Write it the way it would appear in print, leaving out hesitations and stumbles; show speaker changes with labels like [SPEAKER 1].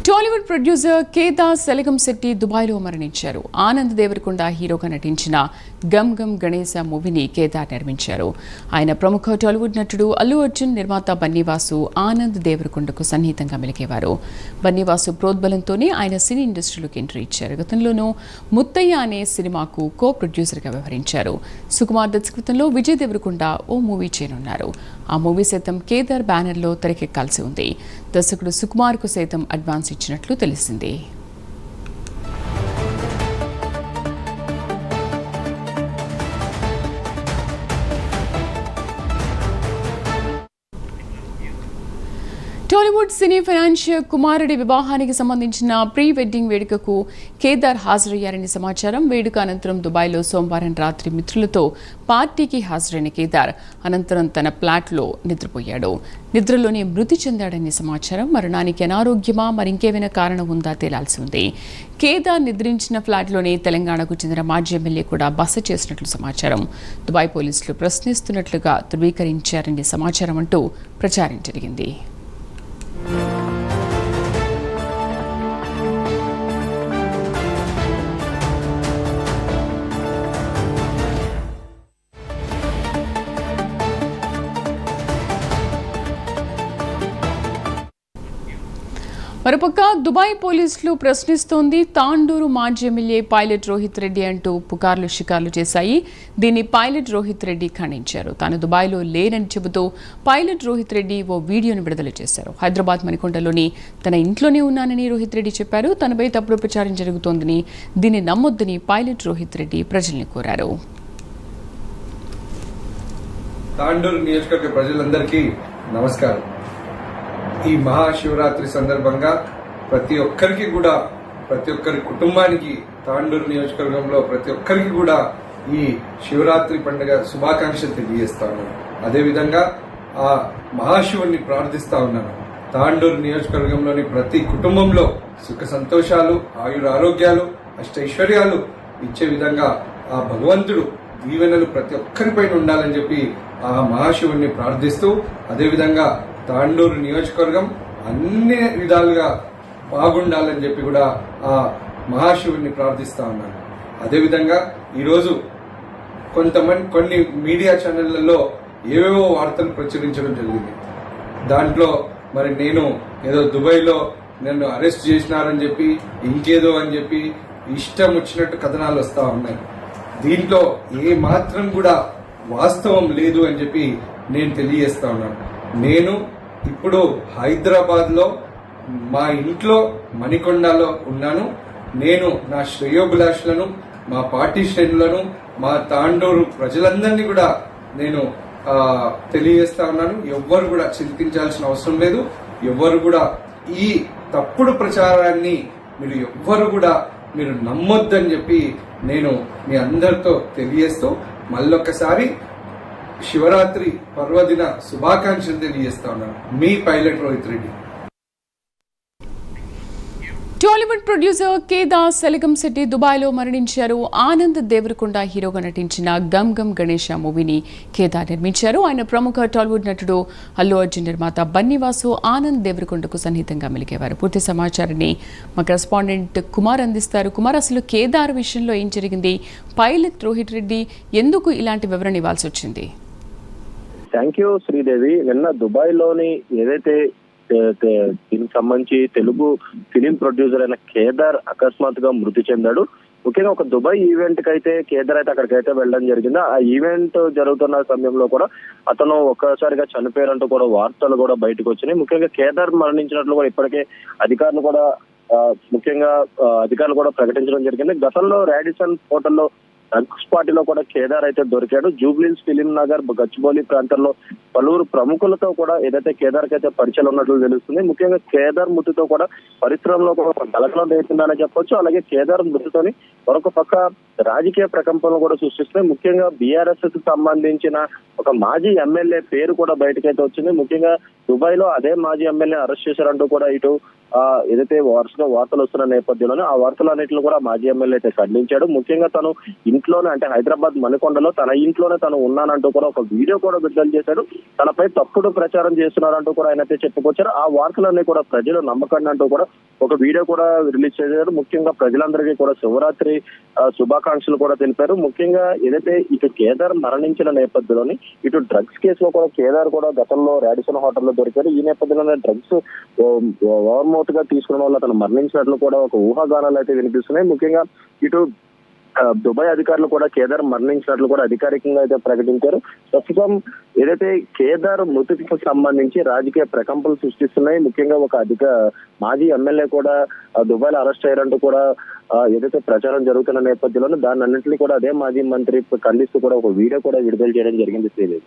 [SPEAKER 1] Tollywood producer Kedar సెలిగంశెట్టి దుబాయ్లో మరణించారు. ఆనంద్ దేవరకొండ హీరోగా నటించిన గమ్ గమ్ గణేశ మూవీని కేదార్ నిర్మించారు. ఆయన ప్రముఖ టాలీవుడ్ నటుడు అల్లు అర్జున్, నిర్మాత బన్నీవాసు ఆనంద్ దేవరకొండకు సన్నిహితంగా మెలిగేవారు. బన్నీవాసు ప్రోద్బలంతోనే ఆయన సినీ ఇండస్ట్రీలోకి ఎంట్రీ ఇచ్చారు. గతంలోనూ ముత్తయ్య అనే సినిమాకు కో ప్రొడ్యూసర్గా వ్యవహరించారు. సుకుమార్ దర్శకత్వంలో విజయ్ దేవరకొండ ఓ మూవీ చేయనున్నారు. ఆ మూవీ సైతం కేదార్ బ్యానర్లో తెరకెక్కాల్సి ఉంది. దర్శకుడు సుకుమార్కు సైతం అడ్వాన్స్ ఇచ్చినట్లు తెలిసింది. టాలీవుడ్ సినీ ఫైనాన్షియర్ కుమారుడి వివాహానికి సంబంధించిన ప్రీ వెడ్డింగ్ వేడుకకు కేదార్ హాజరయ్యారని సమాచారం. వేడుక అనంతరం దుబాయ్లో సోమవారం రాత్రి మిత్రులతో పార్టీకి హాజరైన కేదార్ అనంతరం తన ఫ్లాట్లో నిద్రపోయాడు. నిద్రలోనే మృతి చెందాడని సమాచారం. మరణానికి అనారోగ్యమా మరింకేమైనా కారణం ఉందా తేలాల్సి ఉంది. కేదార్ నిద్రించిన ఫ్లాట్లోనే తెలంగాణకు చెందిన మాజీ ఎమ్మెల్యే కూడా బస చేసినట్లు సమాచారం. దుబాయ్ పోలీసులు ప్రశ్నిస్తున్నట్లుగా ధృవీకరించారని సమాచారం అంటూ ప్రచారం జరిగింది. మరోపక్క దుబాయ్ పోలీసులు ప్రశ్నిస్తోంది. తాండూరు మాజీ ఎమ్మెల్యే పైలట్ రోహిత్ రెడ్డి అంటూ పుకార్లు షికార్లు చేశాయి. దీన్ని పైలట్ రోహిత్ రెడ్డి ఖండించారు. తాను దుబాయ్లో లేనని చెబుతూ పైలట్ రోహిత్ రెడ్డి ఓ వీడియోను విడుదల చేశారు. హైదరాబాద్ మణికొండలోని తన ఇంట్లోనే ఉన్నానని రోహిత్ రెడ్డి చెప్పారు. తనపై తప్పుడు ప్రచారం జరుగుతోందని, దీన్ని నమ్మొద్దని పైలట్ రోహిత్ రెడ్డి ప్రజల్ని కోరారు.
[SPEAKER 2] తాండూరు నియోజకవర్గ ప్రజలందరికీ నమస్కారం. ఈ మహాశివరాత్రి సందర్భంగా ప్రతి ఒక్కరి కుటుంబానికి తాండూరు నియోజకవర్గంలో ప్రతి ఒక్కరికి కూడా ఈ శివరాత్రి పండుగ శుభాకాంక్షలు తెలియజేస్తా ఉన్నాను. అదేవిధంగా ఆ మహాశివుణ్ణి ప్రార్థిస్తా ఉన్నాను. తాండూరు నియోజకవర్గంలోని ప్రతి కుటుంబంలో సుఖ సంతోషాలు, ఆయురారోగ్యాలు, అష్టైశ్వర్యాలు ఇచ్చే విధంగా ఆ భగవంతుడు దీవెనలు ప్రతి ఒక్కరిపైన ఉండాలని చెప్పి ఆ మహాశివుణ్ణి ప్రార్థిస్తూ, అదేవిధంగా తాండూరు నియోజకవర్గం అన్ని విధాలుగా బాగుండాలని చెప్పి కూడా ఆ మహాశివుడిని ప్రార్థిస్తా ఉన్నాను. అదేవిధంగా ఈరోజు కొన్ని మీడియా ఛానళ్లలో ఏవేవో వార్తలు ప్రచురించడం జరిగింది. దాంట్లో మరి నేను ఏదో దుబాయ్లో నన్ను అరెస్ట్ చేసినారని చెప్పి, ఇంకేదో అని చెప్పి ఇష్టం వచ్చినట్టు కథనాలు వస్తా ఉన్నాయి. దీంట్లో ఏ మాత్రం కూడా వాస్తవం లేదు అని చెప్పి నేను తెలియజేస్తా ఉన్నాను. నేను ఇప్పుడు హైదరాబాద్ లో మా ఇంట్లో మణికొండలో ఉన్నాను. నేను నా శ్రేయోభిలాషులను, మా పార్టీ శ్రేణులను, మా తాండూరు ప్రజలందరినీ కూడా నేను తెలియజేస్తా ఉన్నాను. ఎవ్వరు కూడా చింతించాల్సిన అవసరం లేదు. ఎవ్వరు కూడా ఈ తప్పుడు ప్రచారాన్ని మీరు నమ్మొద్దని చెప్పి నేను మీ అందరితో తెలియజేస్తూ మళ్ళొక్కసారి శివరాత్రి పర్వదిన శుభాకాంక్షలు తెలియజేస్తా ఉన్నాను. మీ పైలట్ రోహిత్ రెడ్డి.
[SPEAKER 1] టాలీవుడ్ ప్రొడ్యూసర్ కేదార్ సెలిగంశెట్టి దుబాయ్లో మరణించారు. ఆనంద్ దేవరకొండ హీరోగా నటించిన గమ్ గమ్ గణేశ మూవీని కేదార్ నిర్మించారు. ఆయన ప్రముఖ టాలీవుడ్ నటుడు అల్లు అర్జున్, నిర్మాత బన్నీవాసు ఆనంద్ దేవరకొండకు సన్నిహితంగా మెలిగేవారు. పూర్తి సమాచారాన్ని మా కరెస్పాండెంట్ కుమార్ అందిస్తారు. కుమార్, అసలు కేదార్ విషయంలో ఏం జరిగింది? పైలట్ రోహిత్ రెడ్డి ఎందుకు ఇలాంటి వివరణ ఇవ్వాల్సి వచ్చింది?
[SPEAKER 3] Thank you Sridevi. నిన్న దుబాయ్లోని ఏదైతే దీనికి సంబంధించి తెలుగు ఫిలిం ప్రొడ్యూసర్ అయిన కేదార్ అకస్మాత్తుగా మృతి చెందాడు. ముఖ్యంగా ఒక దుబాయ్ ఈవెంట్ కి అయితే కేదార్ అయితే అక్కడికైతే వెళ్ళడం జరిగింది. ఆ ఈవెంట్ జరుగుతున్న సమయంలో కూడా అతను ఒక్కసారిగా చనిపోయారంటూ కూడా వార్తలు కూడా బయటకు వచ్చినాయి. ముఖ్యంగా కేదార్ మరణించినట్లు కూడా ఇప్పటికే అధికారులు కూడా ప్రకటించడం జరిగింది. గతంలో రాడిసన్ హోటల్లో డ్రగ్స్ పార్టీలో కూడా కేదార్ అయితే దొరికాడు. జూబ్లీహిల్స్, ఫిలిం నగర్, గచ్చిబౌలి ప్రాంతాల్లో పలువురు ప్రముఖులతో కూడా ఏదైతే కేదార్ కి అయితే పరిచయాలు ఉన్నట్లు తెలుస్తుంది. ముఖ్యంగా కేదార్ మృతితో కూడా పరిశ్రమలో కూడా కలకలం రేపుతుందని చెప్పొచ్చు. అలాగే కేదార్ మృతితోని మరొక పక్క రాజకీయ ప్రకంపనలు కూడా సృష్టిస్తున్నాయి. ముఖ్యంగా బీఆర్ఎస్ కి సంబంధించిన ఒక మాజీ ఎమ్మెల్యే పేరు కూడా బయటకైతే వచ్చింది. ముఖ్యంగా దుబాయ్ లో అదే మాజీ ఎమ్మెల్యే అరెస్ట్ చేశారంటూ కూడా ఇటు ఏదైతే వరుసగా వార్తలు వస్తున్న నేపథ్యంలోనే ఆ వార్తలన్నింటిలో కూడా మాజీ ఎమ్మెల్యే అయితే ఖండించాడు. ముఖ్యంగా తను ఇంట్లోనే అంటే హైదరాబాద్ మణికొండలో తన ఇంట్లోనే తను ఉన్నానంటూ కూడా ఒక వీడియో కూడా విడుదల చేశాడు. తనపై తప్పుడు ప్రచారం చేస్తున్నారంటూ కూడా ఆయన అయితే చెప్పుకొచ్చారు. ఆ వార్తలన్నీ కూడా ప్రజలు నమ్మకండి అంటూ కూడా ఒక వీడియో కూడా రిలీజ్ చేశారు. ముఖ్యంగా ప్రజలందరికీ కూడా శివరాత్రి శుభాకాంక్షలు కూడా తెలిపారు. ముఖ్యంగా ఏదైతే ఇటు కేదార్ మరణించిన నేపథ్యంలోని ఇటు డ్రగ్స్ కేసులో కూడా కేదార్ కూడా గతంలో రాడిసన్ హోటల్లో దొరికారు. ఈ నేపథ్యంలోనే డ్రగ్స్ ఓవర్మౌత్ గా తీసుకున్న వల్ల అతను మరణించినట్లు కూడా ఒక ఊహాగానాలు అయితే వినిపిస్తున్నాయి. ముఖ్యంగా ఇటు దుబాయ్ అధికారులు కూడా కేదార్ మరణించినట్లు కూడా అధికారికంగా అయితే ప్రకటించారు. ప్రస్తుతం ఏదైతే కేదార్ మృతికి సంబంధించి రాజకీయ ప్రకంపనలు సృష్టిస్తున్నాయి. ముఖ్యంగా ఒక మాజీ ఎమ్మెల్యే కూడా దుబాయ్ లో అరెస్ట్ అయ్యారంటూ కూడా ఏదైతే ప్రచారం జరుగుతున్న నేపథ్యంలో దాన్ని అన్నింటినీ కూడా అదే మాజీ మంత్రి ఖండిస్తూ కూడా ఒక వీడియో కూడా విడుదల చేయడం జరిగింది శ్రీదేవి.